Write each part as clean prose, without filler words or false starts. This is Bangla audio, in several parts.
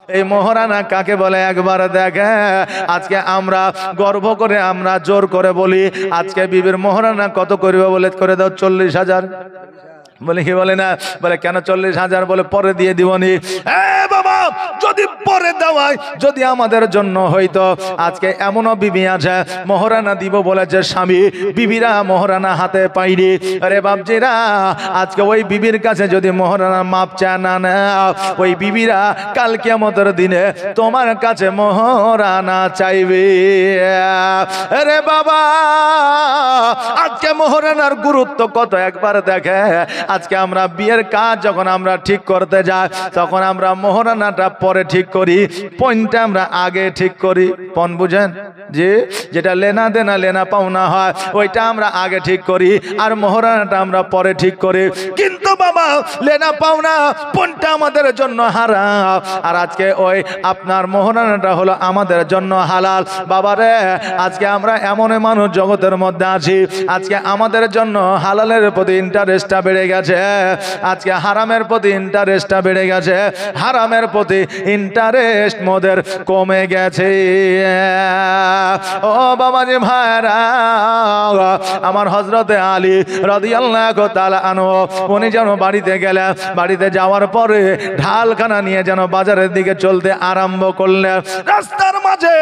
এই মহারানা কাকে বলে একবার দেখে। আজকে আমরা গর্ব করে আমরা জোর করে বলি আজকে বিবির মহারানা কত করবে বলে করে দাও 40,000 বলে কি বলে না বলে কেন 40,000 বলে পরে দিয়ে দিবনি। বাবা যদি পরে দেওয়ায় যদি আমাদের জন্য হইতো আজকে এমনও বিবি আছে মহারানা দিব বলেছে স্বামী বিবিরা মহারানা হাতে পাইনি। আরে বাপজিরা আজকে ওই বিবির কাছে যদি মহারানা মাপ চায় না না ওই বিবিরা কাল কিয়ামতের দিনে তোমার কাছে মহারানা চাইবে। আরে বাবা আজকে মহারানার গুরুত্ব কত একবার দেখে। আজকে আমরা বিয়ের কাজ যখন আমরা ঠিক করতে যাই তখন আমরা মহারানাটা পরে ঠিক করি, পয়েন্টটা আমরা আগে ঠিক করি। পণ বুঝেন যে যেটা লেনা দেনা লেনা পাওনা হয় ওইটা আমরা আগে ঠিক করি আর মহারানাটা আমরা পরে ঠিক করি। কিন্তু বাবা লেনা পাওনা পণটা আমাদের জন্য হারাম আর আজকে ওই আপনার মহারানাটা হলো আমাদের জন্য হালাল। বাবারে আজকে আমরা এমন মানুষ জগতের মধ্যে আছি আজকে আমাদের জন্য হালালের প্রতি ইন্টারেস্টটা বেড়ে গেছে, আজকে হারামের প্রতি ইন্টারেস্টটা বেড়ে গেছে, হারামের প্রতি ইন্টারেস্ট মোদের কমে গেছে। ও বাবাজি ভাইরা আমার হযরতে আলী রাদিয়াল্লাহু তাআলা আনহু উনি যেন বাড়িতে গেলেন, বাড়িতে যাওয়ার পরে ঢালখানা নিয়ে যেন বাজারের দিকে চলতে আরম্ভ করলেন। রাস্তার মাঝে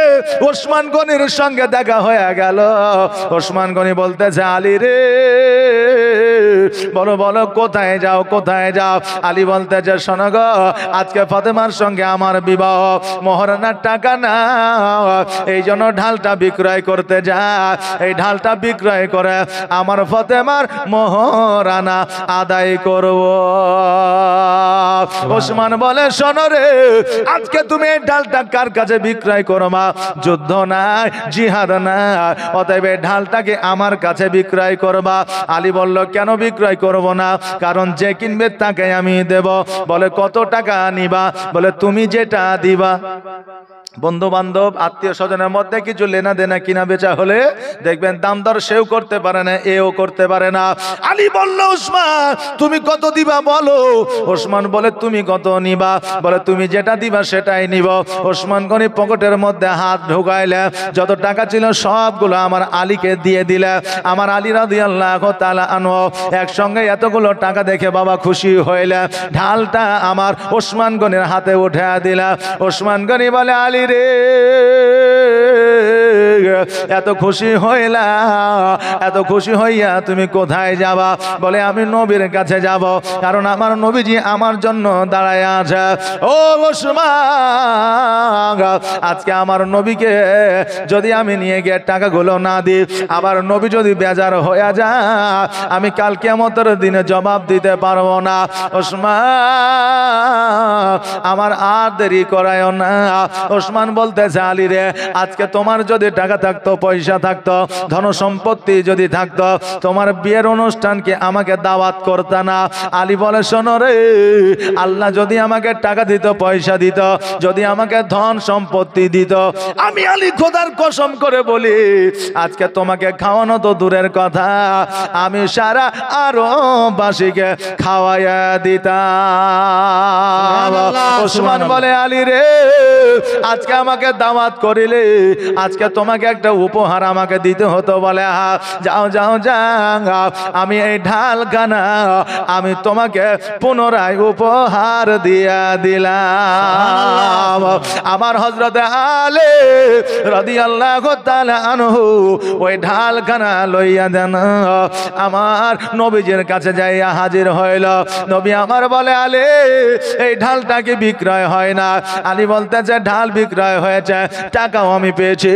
ওসমান গনির সঙ্গে দেখা হয়ে গেল। ওসমান গনি বলতেছে আলী রে বলো বলো কোথায় যাও কোথায় যাও। আলী বলতেছে শোনো গো আজকে ফাতেমার সঙ্গে আমার বিবাহ, মহারানার টাকা না এই জন্য ঢালটা বিক্রয় করতে যা, এই ঢালটা বিক্রয় করে আমার ফাতেমার মহারানা আদায় করব। ওসমান বলে শোনো রে আজকে তুমি এই ঢালটা কার কাছে বিক্রয় করবা? যুদ্ধ নাই জিহাদ নাই অতএব এই ঢালটাকে আমার কাছে বিক্রয় করবা। আলী বলল কেন বিক্রয় করব না? কারণ যে কিনবে তাকে আমি দেব। বলে কত টাকা নিবা? বলে তুমি যেটা দিবা। বন্ধু বান্ধব আত্মীয় স্বজনের মধ্যে কিছু লেনা দেনা কিনা বেচা হলে দেখবেন দাম দর সেও করতে পারে না এও করতে পারে না। আলী বলল ওসমান তুমি কত দিবা বলো। ওসমান বলে তুমি কত নিবা? বলে তুমি যেটা দিবা সেটাই নিব। ওসমান গনি পকেটের মধ্যে হাত ঢুকাইলে যত টাকা ছিল সবগুলো আমার আলীকে দিয়ে দিলে। আমার আলী রাদিয়াল্লাহু তাআলা আনহু একসঙ্গে এতগুলো টাকা দেখে বাবা খুশি হইলে ঢালটা আমার ওসমান গনির হাতে উঠে দিলা। ওসমান গনি বলে আলী রে এত খুশি হইলা, এত খুশি হইয়া তুমি কোথায় যাবা? বলে আমি নবীর কাছে যাব, কারণ আমার নবীজি আমার জন্য দাঁড়ায় আছে। ও ওসমান আজকে আমার নবীকে যদি আমি নিয়ে গিয়ে টাকাগুলো না দিই আবার নবী যদি বেজার হয়ে যায় আমি কাল কিয়ামতের দিনে জবাব দিতে পারবো না। ওসমান আমার আর দেরি করায় না। ওসমান বলতেছে আলী রে আজকে তোমার যদি টাকা থাকতো পয়সা থাকতো ধন সম্পত্তি যদি থাকতো তোমার বিয়ের অনুষ্ঠানকে আমাকে দাওয়াত করতে না। আলী বলে শোনো রে আল্লাহ যদি আমাকে টাকা দিত পয়সা দিত যদি আমাকে ধন সম্পত্তি দিত আমি আলী খোদার কসম করে বলি আজকে তোমাকে খাওয়ানো তো দূরের কথা আমি সারা আরো বাসীকে খাওয়াইয়া দিতাম। ওসমান বলে আলী রে আজকে আমাকে দাওয়াত করিলে আজকে তোমাকে একটা উপহার আমাকে দিতে হতো। বলে যাও যাও যাও আমি এই ঢালখানা আমি তোমাকে পুনরায় উপহার দিয়া দিলাম। আমার হযরতে আলী রাদিয়াল্লাহু তাআলা আনহু ওই ঢালখানা লইয়া দেন আমার নবীজির কাছে যাইয়া হাজির হইল। নবী আমার বলে আলী এই ঢালটা কি বিক্রয় হয় না? আলী বলতেছে ঢাল বিক্রয় হয়েছে টাকাও আমি পেয়েছি,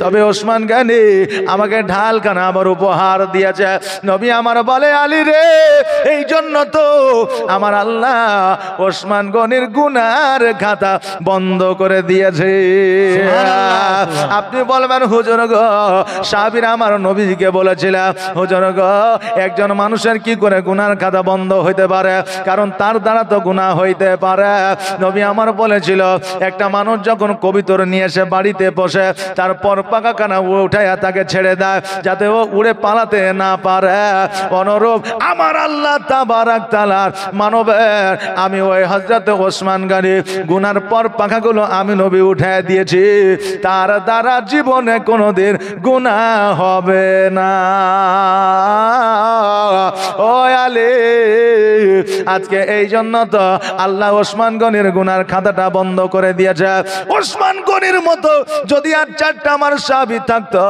তবে ওসমান গনি আমাকে ঢালখানা আবার উপহার দিয়েছে। নবী আমার বলে আলী রে এই জন্য তো আমার আল্লাহ ওসমান গনির গুনার খাতা বন্ধ করে দিয়েছে। আপনি বলবেন হুজুর গো সাহাবীরা আমার নবীকে বলেছিল হুজুর গো একজন মানুষের কি করে গুনার খাতা বন্ধ হইতে পারে? কারণ তার দ্বারা তো গুনাহ হইতে পারে। নবী আমার বলেছিল একটা মানুষ যখন কবিতর নিয়ে এসে বাড়িতে বসে তারপর পাকা কানা উঠাইয়া তাকে ছেড়ে দেয় যাতে ও উড়ে পালাতে না পারে, অনুরূপ আমার আল্লাহ তাবারাক তাআলা মানবের আমি ওই হযরত ওসমান গনি গুনার পর পাকা টাকাগুলো আমি নবী উঠায় দিয়েছি, তার দ্বারা জীবনে কোনোদিন গুনাহ হবে না। ও আলী, আজকে এই জন্য তো আল্লাহ ওসমান গনির গুনার খাতাটা বন্ধ করে দিয়েছে। ওসমান গনির মতো যদি আর 4টা আমার সাহাবী থাকতো,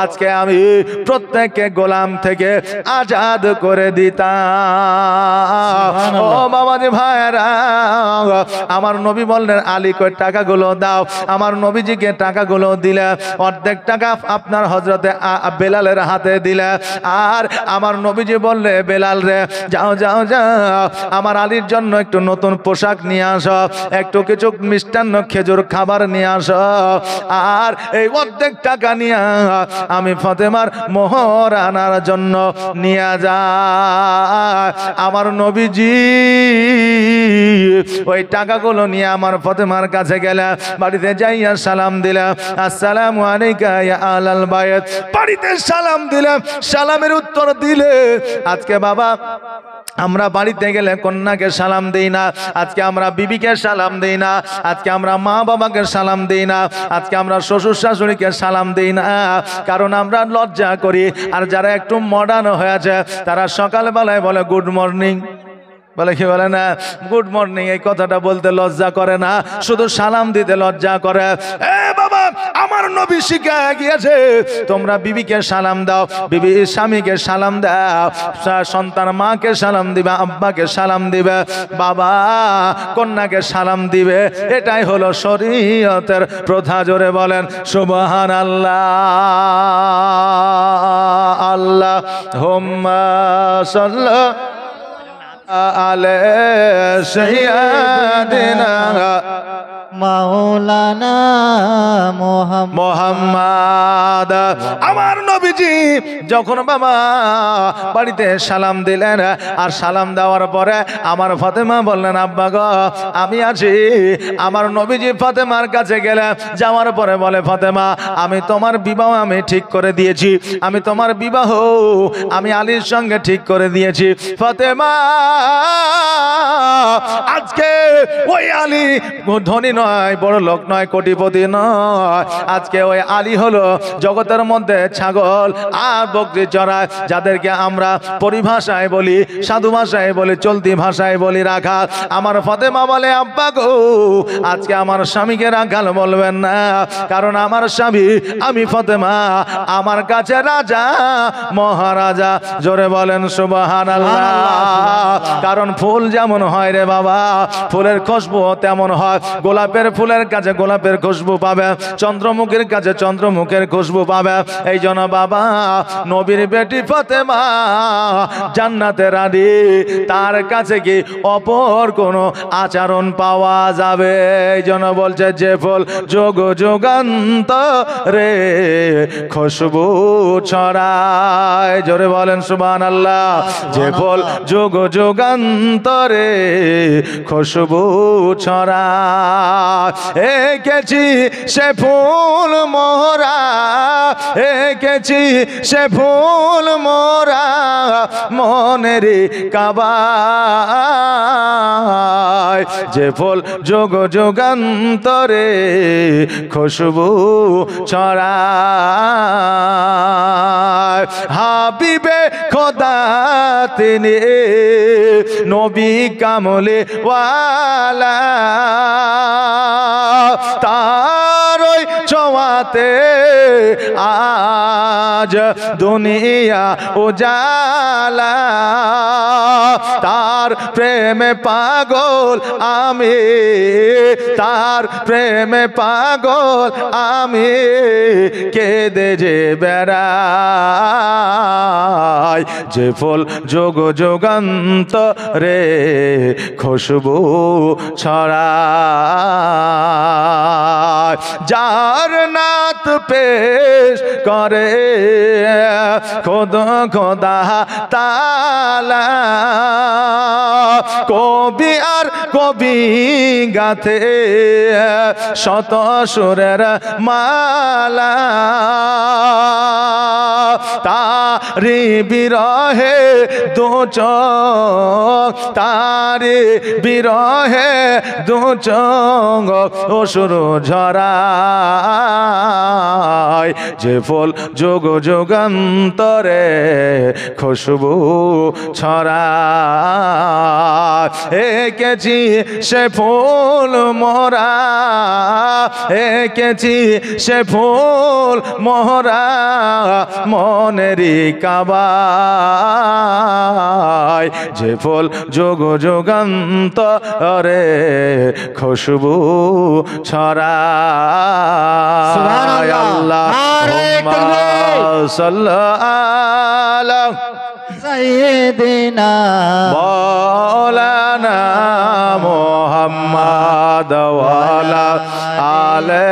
আজকে আমি প্রত্যেককে গোলাম থেকে আজাদ করে দিতাম। ও বাবাজি ভাইরা, আমার নবী বললেন আলী কই টাকাগুলো দাও। আমার নবীজিকে টাকাগুলো দিলে, অর্ধেক টাকা আপনার হযরতে বেলালের হাতে দিলে, আর আমার নবীজি বললে বেলাল রে যাও যাও যাও, আমার আলীর জন্য একটু নতুন পোশাক নিয়ে আসো, একটু কিছু মিষ্টান্ন খেজুর খাবার নিয়ে আসো, আর এই অর্ধেক টাকা নিয়ে আমি ফাতেমার মোহর আনার জন্য নিয়ে যা। আমার নবীজি ওই টাকাগুলো নিয়ে আমার ফাতেমার কাছে গেলা, বাড়িতে যাইয়া সালাম দিলাম, আসসালামু আলাইকা ইয়া আহলাল বাইত। বাড়িতে সালাম দিলাম, সালামের উত্তর দিলে। আজকে বাবা আমরা বাড়িতে গেলে কন্যাকে সালাম দেই না, আজকে আমরা বিবিকে সালাম দেই না, আজকে আমরা মা বাবাকে সালাম দেই না, আজকে আমরা শ্বশুর শাশুড়িকে সালাম দেই না, কারণ আমরা লজ্জা করি। আর যারা একটু মডার্ন হয়েছে তারা সকালবেলায় বলে গুড মর্নিং, বলে কি বলে না গুড মর্নিং, এই কথাটা বলতে লজ্জা করে না, শুধু সালাম দিতে লজ্জা করে। এ বাবা, আমার নবী শিখায় গিয়েছে তোমরা বিবিকে সালাম দাও, বিবি স্বামীকে সালাম দাও, সন্তান মাকে সালাম দিবে, আব্বাকে সালাম দিবে, বাবা কন্যাকে সালাম দিবে। এটাই হলো শরীয়তের প্রথা। জোরে বলেন সুবহানাল্লাহ। আল্লাহুম্মা সাল্লি আলা সাইয়্যিদিনা মাওলানা মোহাম্মদ। আমার নবীজি যখন বাবা বাড়িতে সালাম দিলেন, আর সালাম দেওয়ার পরে আমার ফাতেমা বললেন আব্বা গো আমি আছি। আমার নবীজি ফাতেমার কাছে গেলেন, যাওয়ার পরে বলে ফাতেমা আমি তোমার বিবাহ আমি ঠিক করে দিয়েছি, আমি তোমার বিবাহ আমি আলীর সঙ্গে ঠিক করে দিয়েছি। ফাতেমা আজকে ওই আলী ধনী নয়, বড় লোক নয়, কোটিপতি নয়, আজকে ওই আলী হলো জগতের মধ্যে ছাগল আর বকরি চড়ায়, যাদেরকে আমরা পরিভাষায় বলি, সাধু ভাষায় বলি, চলতি ভাষায় বলি রাখাল। আমার ফাতেমা বলে আব্বা গো আজকে আমার স্বামীকে রাখাল বলবেন না, কারণ আমার স্বামী আমি ফাতেমা আমার কাছে রাজা মহারাজা। জোরে বলেন সুবহানাল্লাহ। কারণ ফুল যেমন হয় রে বাবা, ফুলের খুশবু তেমন হয়। গোলাপের ফুলের কাছে গোলাপের খুশবু পাবে, চন্দ্রমুখীর কাছে চন্দ্রমুখের খুশবু পাবে। এই জন্য বাবা নবীর বেটি ফাতেমা জান্নাতের রানী, তার কাছে কি অপর কোনো আচরণ পাওয়া যাবে? এই জন্য বলছে যে ফুল যোগ যুগান্তরে খুশবু ছড়ায়। জোরে বলেন সুবহানাল্লাহ। যে ফুল যোগ যুগান্তরে খুশবু ছড়ায়, এঁকেছি সে ফুল মোরা, এঁকেছি সে ফুল মোরা মনের কাবায়। যে ফুল যোগ যুগান্তরে খুশবু ছড়ায়। হাবিবে খোদা তিনি নবী কামলে ওয়ালা, তার ওই ছোঁয়াতে আজ দুনিয়া উজালা। তার প্রেমে পাগল আমি, তার প্রেমে পাগল আমি, কেঁদে যে বেড়াই। যে ফুল যোগ যুগান্তরে খুশবু ছড়ায়। যার না নাত পেশ করে খোদা তাআলা। কবি আর কবি গাথে শত সুরের মালা, তারি বিরহে দু চোখ, তারি বিরহে দু চোখ অসুর ঝরায়, যে ফুল যুগ যুগান্তরে খুশবু ছড়ায়। এঁকেছি সে ফুল মোরা, এঁকেছি সে ফুল মোরা মনেরই কাবায়, যে ফুল যুগ যুগান্তরে খুশবু ছড়ায়। আল্লাহুম্মা সাল্লি সাইয়্যিদিনা মাওলানা মুহাম্মদ ওয়া আলা আলি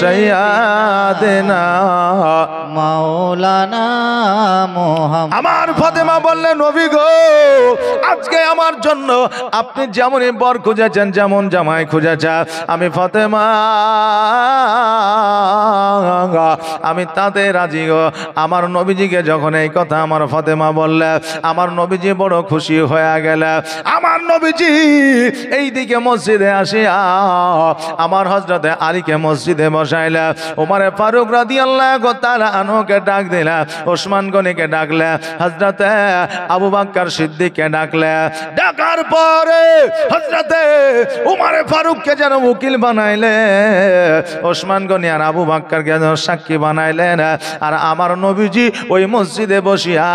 সাইয়্যিদিনা মাওলানা মুহাম্মদ। আমার ফাতেমা বললেন, নবী গো, আজকে আমার জন্য আপনি যেমনই বর খুঁজেছেন, যেমন জামাই খুঁজেছেন, আমি ফাতেমা আমি তাতে রাজি গো। আমার নবীজিকে যখন এই কথা আমার ফাতেমা বললে, আমার নবীজি বড় খুশি হয়ে গেল। আমার নবীজি এই দিকে মসজিদে আসিয়া আমার হযরতে আলীকে মসজিদে বসাইলে, ওমরে ফারুক রাদিয়াল্লাহু তাআলা আনহুকে ডাক দিলা, ওসমান গনিকে ডাকলে, হযরতে আবু বকর সিদ্দিককে ডাকলে। ডাকার পরে হযরতে ওমরে ফারুককে যেন উকিল বানাইলে, ওসমান গনি আর আবু বকরকে যেন সাক্ষী বানাইলেন, আর আমার নবীজি ওই মসজিদে বসিয়া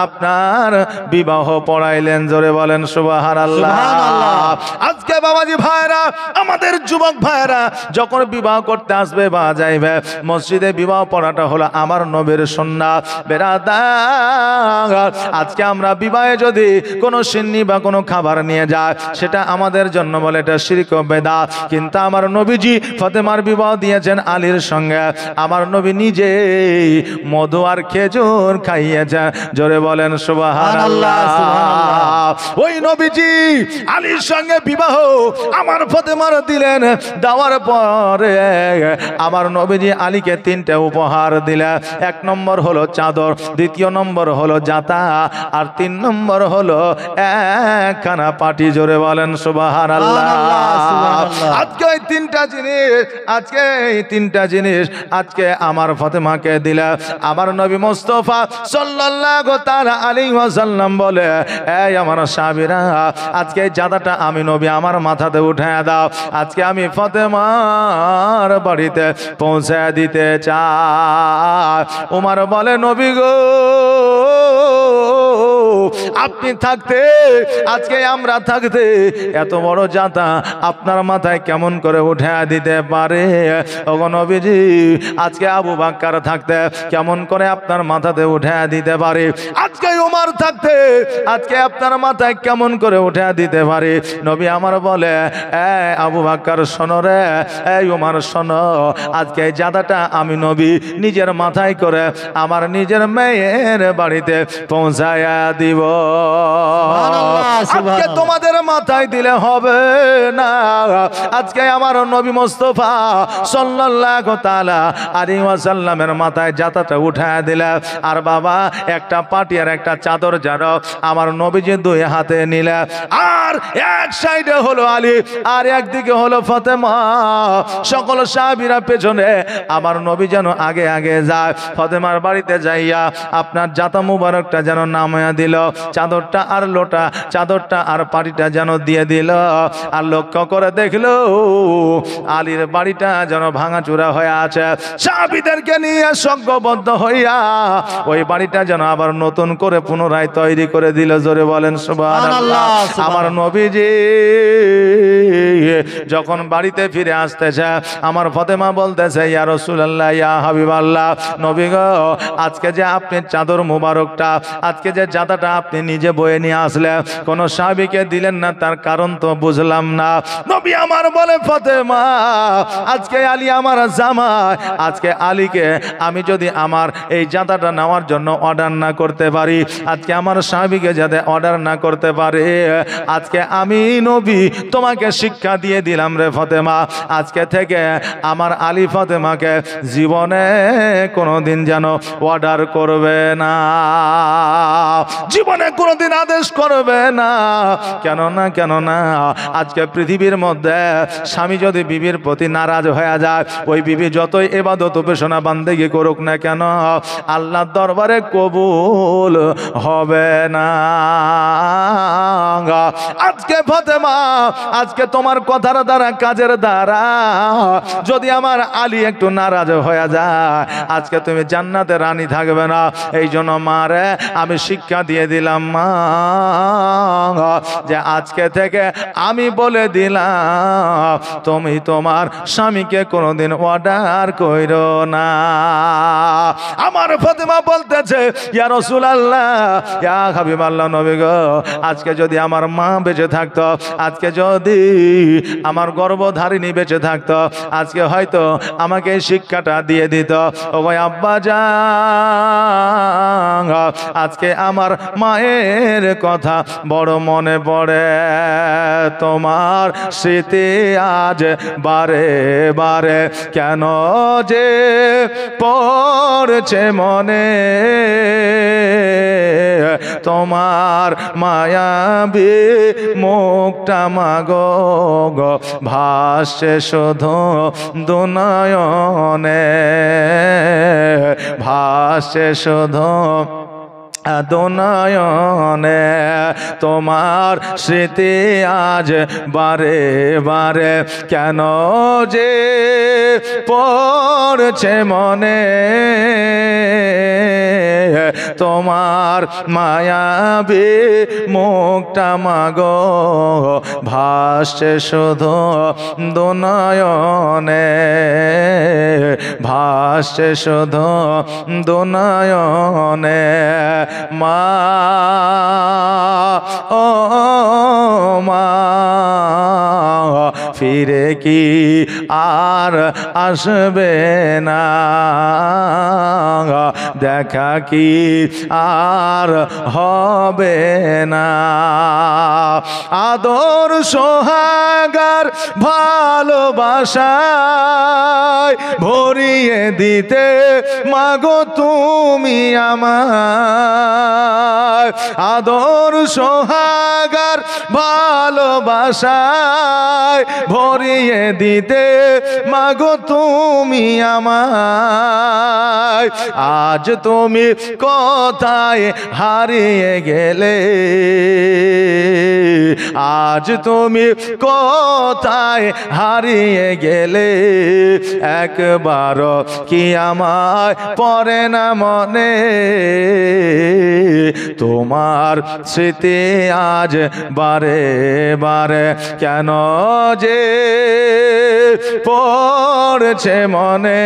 আপনার বিবাহ পড়াইলেন। জোরে বলেন সুবহানাল্লাহ। আজকে বাবাজি ভাইরা, আমাদের যুবক ভাইরা যখন বিবাহ করতে আসবে বা যাইবে, মসজিদে বিবাহ পড়াটা হলো আমার নবীর সুন্নাত। বেরাদার, আজকে আমরা বিবাহে যদি কোনো সিন্নি বা কোনো খাবার নিয়ে যায়, সেটা আমাদের জন্য বলে এটা শিরক ও বেদাত। কিন্তু আমার নবীজি ফাতেমার বিবাহ দিয়েছেন আলীর সঙ্গে, আমার নবী নিজে মধু আর খেজুর খাইয়েছেন। জোরে বলেন সুবহানাল্লাহ। ওই নবীজি আলীর সঙ্গে বিবাহ আমার ফাতেমার দিলেন। দেওয়ার পরে আমার নবীজি আলীকে 3টে উপহার দিলেন। 1 নম্বর হলো চাদর, 2 নম্বর হলো জাতা, আর 3 নম্বর হলো একখানা পাটি। জোরে বলেন সুবহানাল্লাহ। আজকে এই 3টা জিনিস, আজকে এই 3টা জিনিস আজকে আমার ফাতেমাকে দিলে। আমার নবী মুস্তাফা সাল্লাল্লাহু তাআলা আলাইহি ওয়াসাল্লাম বলে, এই আমার সাহাবীরা, আজকে এই জাদাটা আমি নবী আমার মাথাতে উঠায় দাও, আজকে আমি ফাতেমার বাড়িতে পৌঁছে দিতে চাই। ওমর বলে, নবী গো, আপনি থাকতে, আজকে আমরা থাকতে এত বড় জাতা আপনার মাথায় কেমন করে উঠে দিতে পারে? ওগো নবীজি, আজকে আবু বকর থাকতে কেমন করে আপনার মাথাতে উঠে দিতে পারে? আজকে ওমর থাকতে আজকে আপনার মাথায় কেমন করে উঠে দিতে পারে? নবী আমার বলে, আবু বকর শোনো রে, এই ওমর শোনো, আজকে এই জাদাটা আমি নবী নিজের মাথায় করে আমার নিজের মেয়ের বাড়িতে পৌঁছায়া দিব। আজকে তোমাদের মাথায় দিলে হবে না, আজকে আমার নবী মুস্তাফা সাল্লাল্লাহু তাআলা আলাইহি ওয়াসাল্লামের মাথায় জাতাটা উঠায় দিলে। আর বাবা, একটা পাটি আর একটা চাদর যেন আমার নবীজি 2 হাতে নিলে, আর এক সাইডে হলো আলী আর একদিকে হলো ফাতেমা। সকল সাহাবীরা পেছনে, আমার নবী যেন আগে আগে যায়। ফাতেমার বাড়িতে যাইয়া আপনার জাতা মুবারকটা যেন নামায়া দিল, চাদরটা আর লোটা, চাদরটা আর পাটিটা যেন দিয়ে দিল। আর লক্ষ্য করে দেখলো আলীর বাড়িটা যেন ভাঙাচুরা হয়ে আছে। সাহাবীদেরকে নিয়ে সংঘবদ্ধ হইয়া ওই বাড়িটা যেন আবার নতুন করে পুনরায় তৈরি করে দিল। জোরে বলেন সুবহানাল্লাহ। আমার নবীজি যখন বাড়িতে ফিরে আসতেছে, আমার ফাতেমা বলতেছে, ইয়া রাসূলুল্লাহ, ইয়া হাবিবাল্লাহ, নবী গো, আজকে যে আপনি চাদর মুবারকটা, আজকে যে জাতাটা আপনি নিজে বয়ে নিয়ে আসলেন, কোন সাহাবীকে দিলেন না, তার কারণ তো বুঝলাম না। নবী আমার বলে ফাতেমা, আজকে আলী আমার জামাই, আজকে আলীকে আমি যদি আমার এই জাতাটা নেওয়ার জন্য অর্ডার না করতে পারি, আজকে আমার সাহাবীকে যাতে অর্ডার না করতে পারে, আজকে আমি নবী তোমাকে শিক্ষা দিয়ে দিলাম রে ফাতেমা, আজকে থেকে আমার আলী ফাতেমাকে জীবনে কোনোদিন যেন অর্ডার করবে না, জীবনে কোনোদিন আদেশ করবে না। কেন না আজকে পৃথিবীর মধ্যে স্বামী যদি বিবির প্রতি নারাজ হয়ে যায়, ওই বিবি যতই ইবাদত উপাসনা বান্দেগি করুক না কেন, আল্লাহর দরবারে কবুল হবে না। আজকে ফাতেমা, আজকে তোমার কথার দ্বারা, কাজের দ্বারা যদি আমার আলী একটু নারাজ হয়ে যায়, আজকে তুমি জান্নাতে রানী থাকবে না। এই জন্য মারে আমি শিক্ষা দিয়ে দিলাম মা, যে আজকে থেকে আমি বলে দিলাম তুমি তোমার স্বামীকে কোনোদিন অর্ডার কইরো না। আমার ফাতেমা বলতেছে, ইয়া রাসূলুল্লাহ, ইয়া হাবিবাল্লাহ নবী গো, আজকে যদি আমার মা বেঁচে থাকতো, আজকে যদি আমার গর্ভধারিণী বেঁচে থাকতো, আজকে হয়তো আমাকে এই শিক্ষাটা দিয়ে দিত। ও ভাই আব্বা জান, আজকে আমার মায়ের কথা বড় মনে পড়ে, তোমার স্মৃতি আজ বারে বারে কেন যে পড়ছে মনে, তোমার মায়াবী মুখটা মাগো গো ভাসছে শুধু দুনয়নে, ভাসছে শুধু দুনয়নে, তোমার স্মৃতি আজ বারে বারে কেন যে পড়ছে মনে, তোমার মায়াবী মুখটা মাগো ভাসছে শুধু দুনয়নে, ভাসছে শুধু দুনয়নে। মা ও মা, ফিরে কি আর আসবে না, দেখা কি আর হবে না, আদর সোহাগার ভালোবাসায় ভরিয়ে দিতে মাগো তুমি আমার, আদর সোহাগার ভালোবাসায় ভরিয়ে দিতে মাগো তুমি আমায়, আজ তুমি কোথায় হারিয়ে গেলে, আজ তুমি কোথায় হারিয়ে গেলে, একবার কি আমায় পড়ে না মনে, তোমার স্মৃতি আজ বারে বারে কেন যে পড়ছে মনে,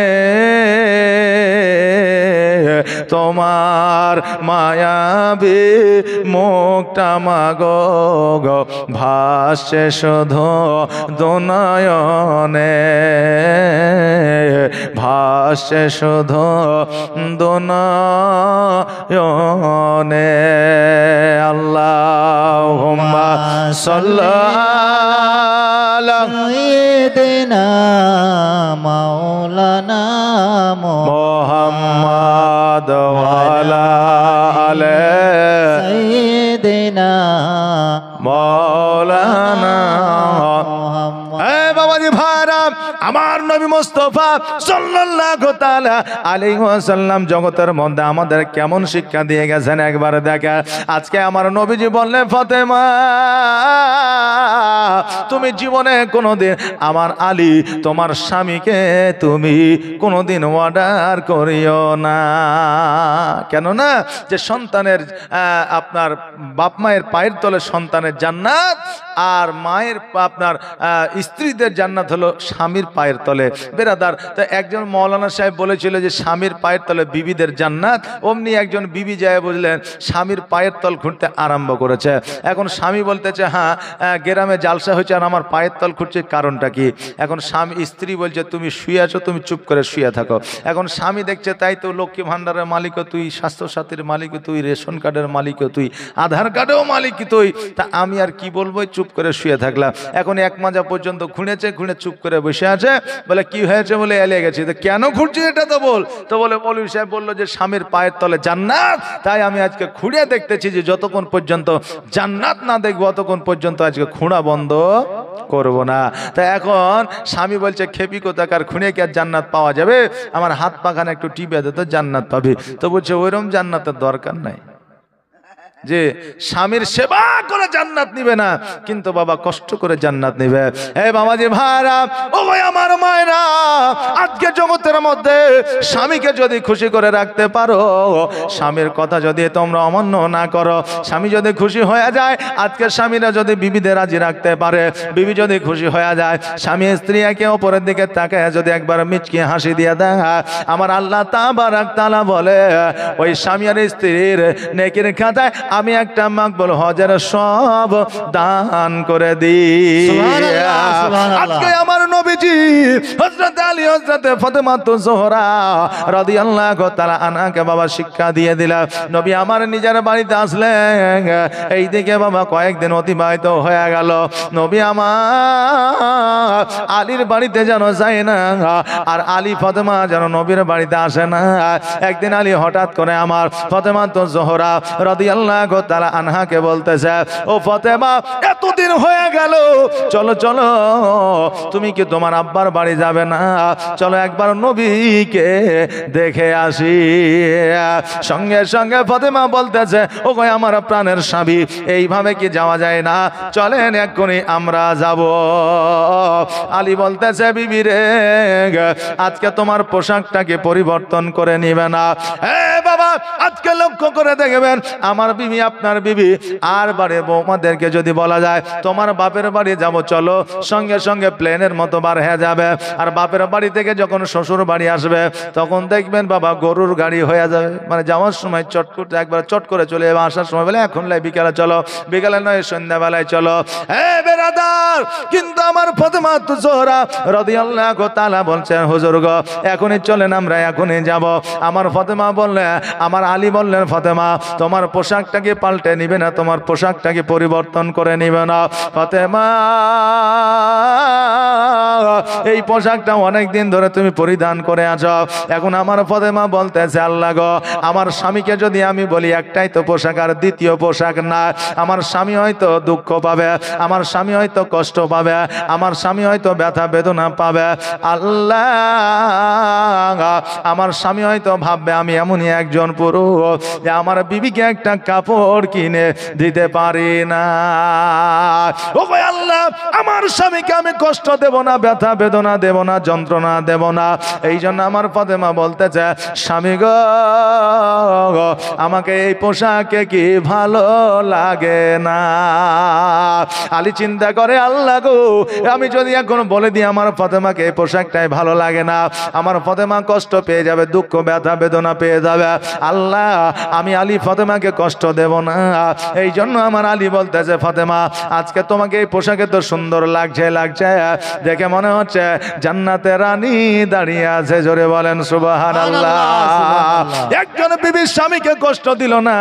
তোমার মায়াবী মুখটা মাগো গো ভাসছে শুধু দুনয়নে, ভাসছে শুধু দুনয়নে। আল্লাহুম্মা সাল্লি সাইয়্যিদিনা মাওলানা মুহাম্মদ ওয়া আলা আলি সাইয়্যিদিনা মাওলানা। বাবাজি ভাইরা, আমার নবী মুস্তাফা সাল্লাল্লাহু তাআলা আলাইহি ওয়াসাল্লাম জগতের মধ্যে আমাদের কেমন শিক্ষা দিয়ে গেছেন একবার দেখা। আজকে আমার নবীজি বললেন, ফাতেমা তুমি জীবনে কোনোদিন আমার আলী তোমার স্বামীকে তুমি কোনোদিন অর্ডার করিও না। কেননা যে সন্তানের আপনার বাপ মায়ের পায়ের তলে সন্তানের জান্নাত, আর মায়ের আপনার স্ত্রীদের জান্নাত হলো স্বামীর পায়ের তলে। বেরাদার, তো একজন মৌলানা সাহেব বলেছিল যে স্বামীর পায়ের তলে বিবিদের জান্নাত। অমনি একজন বিবি যায় বুঝলেন স্বামীর পায়ের তল খুঁড়তে আরম্ভ করেছে। এখন স্বামী বলতেছে হ্যাঁ গ্রামে জালসা হয়েছে আর আমার পায়ের তল খুঁড়ছে, কারণটা কি? এখন স্ত্রী বলছে তুমি শুয়ে আছো, তুমি চুপ করে শুয়ে থাকো। এখন স্বামী দেখছে তাই তো লক্ষ্মী ভান্ডারের মালিকও তুই, স্বাস্থ্যসাথীর মালিকও তুই, রেশন কার্ডের মালিকও তুই, আধার কার্ডেও মালিক তুই, তা আমি আর কি বলবো, চুপ করে শুয়ে থাকলাম। এখন এক মাজা পর্যন্ত খুঁড়েছে, খুঁড়ে চুপ করে বসে আছে। বলে কি হয়েছে? বলে এলে গেছি। তো কেন খুঁড়ছি এটা তো বল। তো বলে মৌলভী সাহেব বললো যে স্বামীর পায়ের তলে জান্নাত, তাই আমি আজকে খুঁড়ে দেখতেছি যে যতক্ষণ পর্যন্ত জান্নাত না দেখবো ততক্ষণ পর্যন্ত আজকে খুঁড়া বন্ধ করব না। তা এখন স্বামী বলছে খেপি কোথাকার, খুঁড়ে কি আর জান্নাত পাওয়া যাবে? আমার হাত পাখানে একটু টিপে দে তো জান্নাত পাবি। তো বলছে ওইরকম জান্নাতের দরকার নাই যে স্বামীর সেবা করে জান্নাত নিবে না, কিন্তু বাবা কষ্ট করে জান্নাত নিবে। এই বাবাজি ভাইরা, ও ভাই আমার মায়েরা, আজকে জগতের মধ্যে স্বামীকে যদি খুশি করে রাখতে পারো, স্বামীর কথা যদি তোমরা অমান্য না করো, স্বামী যদি খুশি হয়ে যায়, আজকে স্বামীরা যদি বিবিদের রাজি রাখতে পারে, বিবি যদি খুশি হয়ে যায়, স্বামী স্ত্রী একে অপরের দিকে তাকায় যদি একবার মিচকি হাসি দিয়ে দেয়, আমার আল্লাহ তাবারাক তাআলা বলে ওই স্বামী আর স্ত্রীর নেকির খাতায় আমি একটা মাকবুল হজের সব দান করে দিই। আজকে আমার নবীজি হযরত আলী হযরত ফাতেমা জোহরা রাদিয়াল্লাহু তাআলা আনহাকে বাবা শিক্ষা দিয়ে দিলেন। নবী আমার নিজের বাড়িতে আসলেন, এইদিকে বাবা কয়েকদিন অতিবাহিত হয়ে গেল, নবী আমার আলীর বাড়িতে যেন যায় না, আর আলী ফাতেমা যেন নবীর বাড়িতে আসে না। একদিন আলী হঠাৎ করে আমার ফাতেমা জোহরা রাদিয়াল্লাহু তাআলা আনহাকে বলতেছে, ও ফাতেমা এতদিন হয়ে গেল, চলো চলো তুমি কি তোমার আব্বার বাড়ি যাবে না? চলো একবার নবীকে দেখে আসি। সঙ্গে সঙ্গে ফাতেমা বলতেছে, ও গো আমার প্রাণের স্বামী, এইভাবে কি যাওয়া যায় না? চলেন এক্ষুনি আমরা যাব। আলী বলতেছে, বিবি রে আজকে তোমার পোশাকটাকে পরিবর্তন করে নিবে না? বাবা আজকে লক্ষ্য করে দেখবেন আমার বিবি আপনার বিবি আর বাড়ি বৌমাদেরকে যদি বলা যায় তোমার বাপের বাড়ি যাব চলো, সঙ্গে সঙ্গে প্লেনের মতো বার হয়ে যাবে। আর বাপের বাড়ি থেকে যখন শ্বশুর বাড়ি আসবে তখন দেখবেন বাবা গরুর গাড়ি হয়ে যাবে, মানে যাওয়ার সময় চট করতে একবার চট করে চলে যাবে, আসার সময় বলে এখন লাই বিকালে চলো, বিকালে নয় সন্ধ্যাবেলায় চলো। বেরাদার, কিন্তু আমার ফাতেমা জোহরা রাদিয়াল্লাহু তাআলা বলছেন, হুজুর গো এখনই চলেন, আমরা এখনই যাব। আমার ফাতেমা বললেন, আমার আলী বললেন, ফাতেমা তোমার পোশাকটাকে পাল্টে নিবে না, তোমার পোশাকটাকে পরিবর্তন করে নিবে না? ফাতেমা এই পোশাকটা অনেক দিন ধরে তুমি পরিধান করে আছো। এখন আমার ফাতেমা বলতেছে, আল্লাহ গো আমার স্বামীকে যদি আমি বলি একটাই তো পোশাক আর দ্বিতীয় পোশাক না, আমার স্বামী হয়তো দুঃখ পাবে, আমার স্বামী হয়তো কষ্ট পাবে, আমার স্বামী হয়তো ব্যথা বেদনা পাবে। আল্লাহ আমার স্বামী হয়তো ভাববে আমি এমনই একজন পুরুষ যে আমার বিবিকে একটা কাপড় কিনে দিতে পারি না। ও ভাই আল্লাহ আমার স্বামীকে আমি কষ্ট দেব না, ব্যথা বেদনা দেব না, যন্ত্রণা দেব না। এই জন্য আমার ফাতেমা বলতেছে, স্বামী গো আমাকে এই পোশাকে কি ভালো লাগে না? আলী চিন্তা করে, আল্লাহ গো আমি যদি এখন বলে দিই আমার ফাতেমাকে এই পোশাকটাই ভালো লাগে না, আমার ফাতেমা কষ্ট পেয়ে যাবে, দুঃখ ব্যথা বেদনা পেয়ে যাবে, আল্লাহ আমি আলী ফাতেমাকে কষ্ট দেব না। এই জন্য আমার আলী বলতেছে, ফাতেমা আজকে তোমাকে এই পোশাকে তো সুন্দর লাগছে, দেখে মনে হচ্ছে জান্নাতে রানী দাঁড়িয়ে আছে। জোরে বলেন সুবহানাল্লাহ। একজন বিবি স্বামীকে কষ্ট দিল না,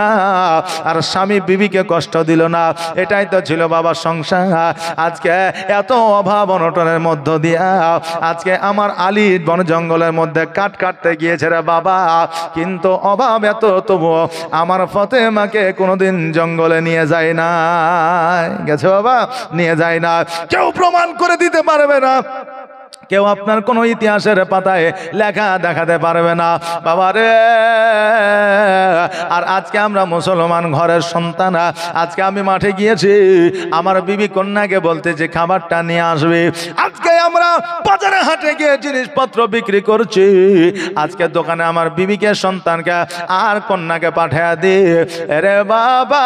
আর স্বামী বিবিকে কষ্ট দিল না, এটাই তো ছিল বাবা সংসার। আজকে এত অভাব অনটনের মধ্য দিয়া আজকে আমার আলী বন জঙ্গলের মধ্যে কাঠ কাটতে গিয়েছে রে বাবা, কিন্তু অভাব এত তবুও আমার ফাতেমাকে কোনোদিন জঙ্গলে নিয়ে যায় না। গেছে বাবা, নিয়ে যায় না। কেউ প্রমাণ করে দিতে পারবে না, কেউ আপনার কোন ইতিহাসের পাতায় লেখা দেখাতে পারবে না বাবা রে। আর আজকে আমরা মুসলমান ঘরের সন্তান, আজকে আমি মাঠে গিয়েছি, আমার বিবি কন্যাকে বলতে যে খাবারটা নিয়ে আসবে। আজকে আমরা বাজারে হাটে গিয়ে জিনিসপত্র বিক্রি করছি, আজকে দোকানে আমার বিবিকে, সন্তানকে আর কন্যাকে পাঠিয়ে দি। আরে বাবা,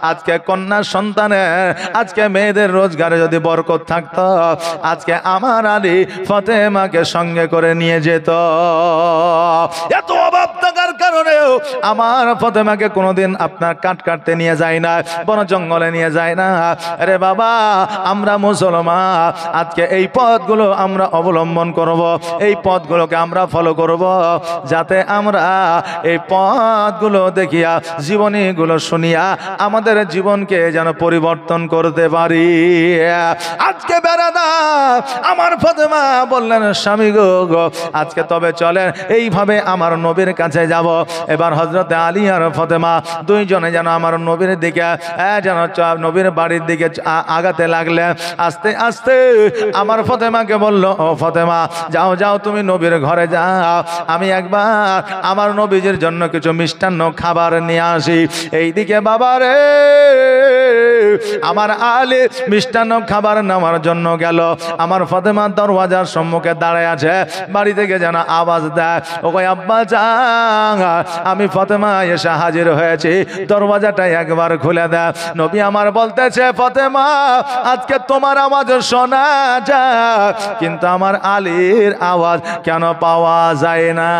আজকে কন্যা সন্তানের, আজকে মেয়েদের রোজগারে যদি বরকত থাকতো, আজকে আমার আলী ফাতেমাকে সঙ্গে করে নিয়ে যেত। এত অভাব থাকার কারণেও আমার ফাতেমাকে কোনোদিন আপনার কাট কাটতে নিয়ে যায় না, বন জঙ্গলে নিয়ে যায় না। আরে বাবা, আমরা মুসলমান, আজকে এই পথগুলো আমরা অবলম্বন করব, এই পথগুলোকে আমরা ফলো করব, যাতে আমরা এই পথগুলো দেখিয়া, জীবনীগুলো শুনিয়া আমাদের জীবনকে যেন পরিবর্তন করতে পারি। আজকে বেড়াদা আমার ফাতেমা বললেন, স্বামী গো, আজকে তবে চলেন এইভাবে আমার নবীর কাছে যাব। এবার হযরতে আলী আর ফাতেমা দুইজনে যেন আমার নবীর দিকে যেন নবীর বাড়ির দিকে আগাতে লাগলে। আস্তে আস্তে আমার ফাতেমাকে বলল, ও ফাতেমা, যাও যাও, তুমি নবীর ঘরে যাও, আমি একবার আমার নবীজির জন্য কিছু মিষ্টান্ন খাবার নিয়ে আসি। এইদিকে বাবা রে, আমার আলী মিষ্টান্ন খাবার নেওয়ার জন্য গেল। আমার ফাতেমা দরওয়াজার সম্মুখে দাঁড়ায় আছে, বাড়ি থেকে যেন আওয়াজ দেয়, ও কই আব্বা যান, আমি ফাতেমা এসে হাজির হয়েছি, দরওয়াজাটা একবার খুলে দেয়। নবী আমার বলতেছে, ফাতেমা, আজকে তোমার আওয়াজ শোনা যায়, কিন্তু আমার আলীর আওয়াজ কেন পাওয়া যায় না?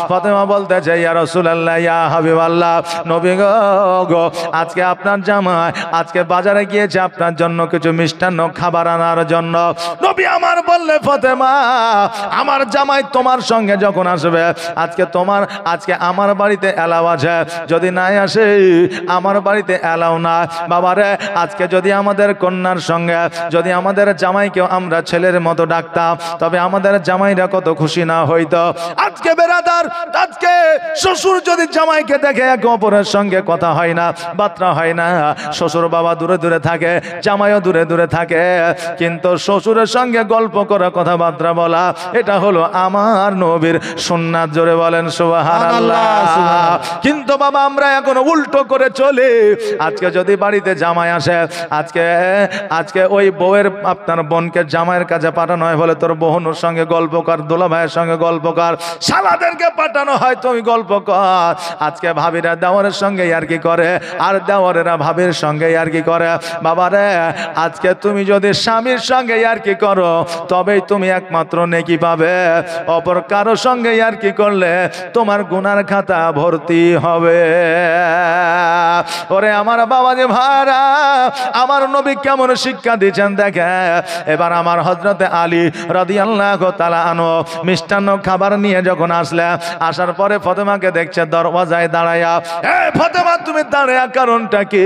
ফাতেমা বলতেছে, ইয়া রাসূলুল্লাহ, ইয়া হাবিবাল্লাহ, নবী গো, আজকে আপনার জামাই আজকে বাজারে গিয়েছে আপনার জন্য কিছু মিষ্টান্ন খাবার আনার জন্য। নবী আমার বললে, ফাতেমা, আমার জামাই তোমার সঙ্গে যখন আসবে, আজকে আমার বাড়িতে এলাও আছে, যদি নাই আসে আমার বাড়িতে এলাও না। বাবারে, আজকে যদি আমাদের কন্যার সঙ্গে, যদি আমাদের জামাইকেও আমরা ছেলের মতো ডাকতাম, তবে আমাদের জামাইরা কত খুশি না হইতো। আজকে বেরাদার, আজকে শ্বশুর যদি জামাইকে দেখে একে অপরের সঙ্গে কথা হয় না, বার্তা হয় না, শ্বশুর বাবা দূরে দূরে থাকে, জামাইও দূরে দূরে থাকে, কিন্তু শ্বশুরের সঙ্গে গল্প করা, কথাবার্তা বলা, এটা হলো আমার নবীর সুন্নাত। জোরে বলেন সুবহানাল্লাহ। কিন্তু বাবা, আমরা এখন উল্টো করে চলি। আজকে যদি বাড়িতে জামাই আসে, আজকে ওই বউয়ের, আপনার বোনকে জামাইয়ের কাছে পাঠানো হয়, বলে তোর বোনের সঙ্গে গল্প কর, দোলা ভাইয়ের সঙ্গে গল্প কর, শালাদেরকে পাঠানো হয় তুমি গল্প কর। আজকে ভাবিরা দেওয়ারের সঙ্গে আর কি করে, আর দেওয়ারেরা ভাবির সঙ্গে আর কি করে। বাবারে, আজকে তুমি যদি স্বামীর সঙ্গে আর কি করো, তবেই তুমি একমাত্র নেকি পাবে। অপর কারো সঙ্গে আর কি করলে তোমার গুনার খাতা ভর্তি হবে। ওরে আমার বাবা যে ভাড়া, আমার নবী কেমন শিক্ষা দিচ্ছেন দেখে। এবার আমার হযরতে আলী রাদিয়াল্লাহু তাআলা আনহু মিষ্টান্ন খাবার নিয়ে যখন আসার পরে ফাতেমাকে দেখছে দরওয়াজায় দাঁড়ায়া। ফাতেমা, তুমি দাঁড়ায়া কারণটা কি?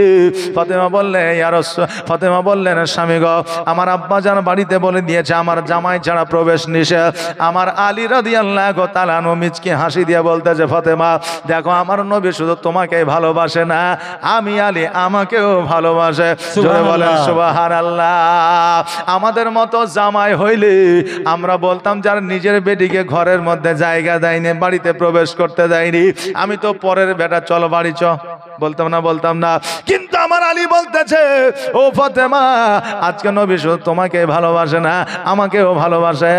ফাতেমা বললেন, স্বামী গো, আমার আব্বাজান বাড়িতে বলে দিয়েছে আমার জামাই ছাড়া প্রবেশ নিষেধ। আমার আলী রাদিয়াল্লাহু তাআলা আনহু মিচকে হাসি দিয়ে বলতেছে, ফাতেমা, দেখো, আমার নবী শুধু তোমাকে ভালোবাসে না, আমি আলী আমাকেও ভালোবাসে। জোরে বলেন সুবহানাল্লাহ। আমাদের মতো জামাই হইলে আমরা বলতাম, যার নিজের বেটিকে ঘরের মধ্যে জায়গা দেয়নি, বাড়িতে প্রবেশ করতে দেয়নি, আমি তো পরের বেটা, চলো বাড়ি চ, বলতাম না। কিন্তু আমার আলী বলতেছে, ও ফাতেমা, আজকে নবী শুধু তোমাকে ভালোবাসে না, আমাকেও ভালোবাসে,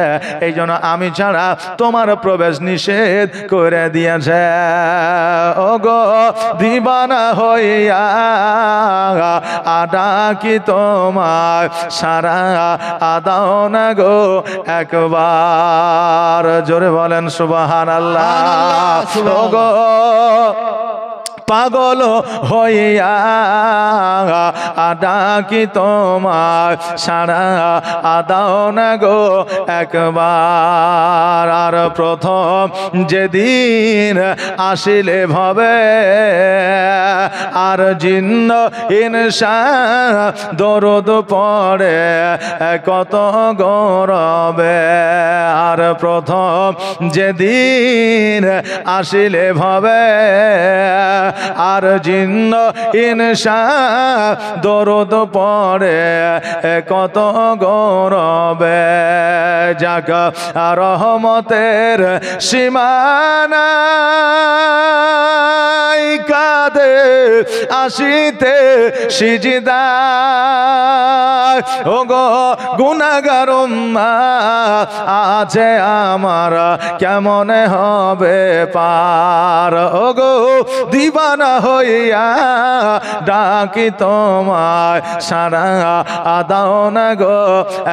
এই জন্য আমি ছাড়া তোমার প্রবেশ নিষেধ করে দিয়েছে। ও গো দিবানা হইয়া ডাকি তোমার, সারা আদাও না গো একবার। জোরে বলেন সুবহানাল্লাহ। ও গো পাগল হইয়া ডাকি তোমার, সারা আদাও না গো একবার। আর প্রথম যেদিন আসিলে ভবে, আর জিন্ন ইনসা দরদ পড়ে কত গৌরবে। আর প্রথম যেদিন আসিলে ভবে, আর জিন্ন ইনসা দরদ পড়ে কত গৌরবে। যাক রহমতের সীমানা কাঁদে আসিতে সিজদা ওগো গুনাহগার উম্মাহ আছে আমার কেমন হবে পার ওগো দিবানা হইয়া ডাকি তোমায় সারা আদাও না গো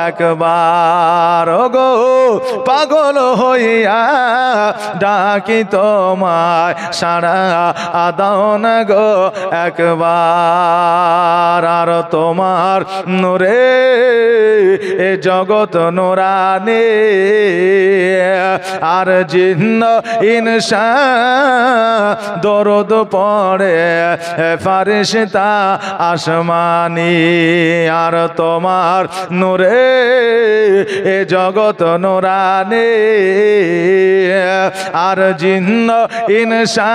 একবার ওগো পাগল হইয়া ডাকি তোমায় সারা আদাও না গো একবার আর তোমার নূরে এ জগৎ নূরানি আর জিন্ন ইনসা দরদ পড়ে ফারিস্তা আসমানি আর তোমার নূরে এ জগৎ নূরানি আর জিন্ন ইনসা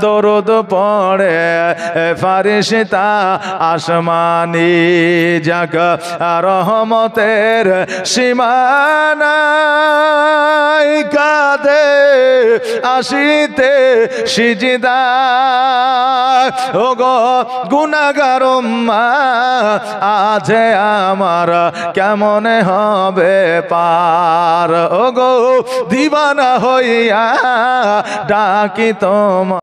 দরদ পড়ে ফারিস্তা আসমানি যাক রহমতের সীমানা কাঁদে আসিতে সিজদা ওগো গুনাহগার উম্মাহ আছে আমার কেমন হবে পার ওগো দিবানা হইয়া ডাকি তোমার